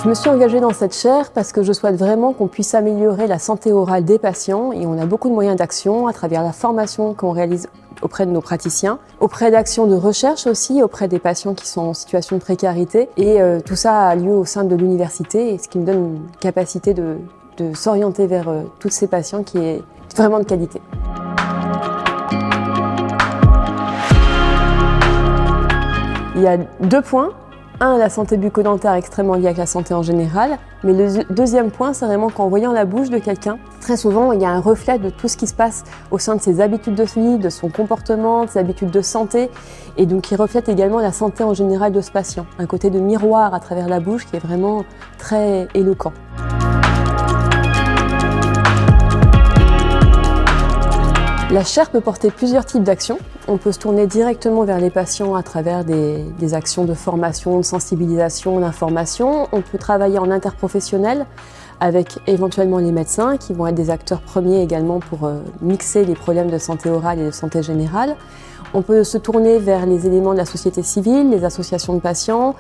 Je me suis engagée dans cette chaire parce que je souhaite vraiment qu'on puisse améliorer la santé orale des patients et on a beaucoup de moyens d'action à travers la formation qu'on réalise auprès de nos praticiens, auprès d'actions de recherche aussi, auprès des patients qui sont en situation de précarité et tout ça a lieu au sein de l'université, ce qui me donne une capacité de s'orienter vers tous ces patients qui est vraiment de qualité. Il y a 2 points. Un, la santé bucco-dentaire extrêmement liée avec la santé en général. Mais le deuxième point, c'est vraiment qu'en voyant la bouche de quelqu'un, très souvent, il y a un reflet de tout ce qui se passe au sein de ses habitudes de vie, de son comportement, de ses habitudes de santé. Et donc, il reflète également la santé en général de ce patient. Un côté de miroir à travers la bouche qui est vraiment très éloquent. La chaire peut porter plusieurs types d'actions. On peut se tourner directement vers les patients à travers des actions de formation, de sensibilisation, d'information. On peut travailler en interprofessionnel avec éventuellement les médecins qui vont être des acteurs premiers également pour mixer les problèmes de santé orale et de santé générale. On peut se tourner vers les éléments de la société civile, les associations de patients,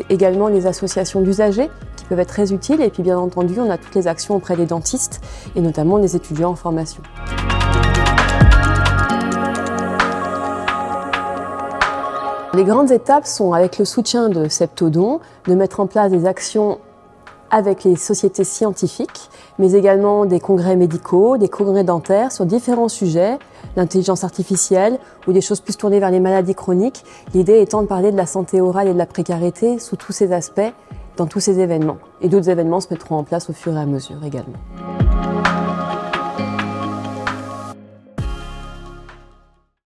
également les associations d'usagers qui peuvent être très utiles. Et puis bien entendu, on a toutes les actions auprès des dentistes et notamment des étudiants en formation. Les grandes étapes sont, avec le soutien de Septodon, de mettre en place des actions avec les sociétés scientifiques, mais également des congrès médicaux, des congrès dentaires sur différents sujets, l'intelligence artificielle ou des choses plus tournées vers les maladies chroniques. L'idée étant de parler de la santé orale et de la précarité sous tous ces aspects, dans tous ces événements. Et d'autres événements se mettront en place au fur et à mesure également.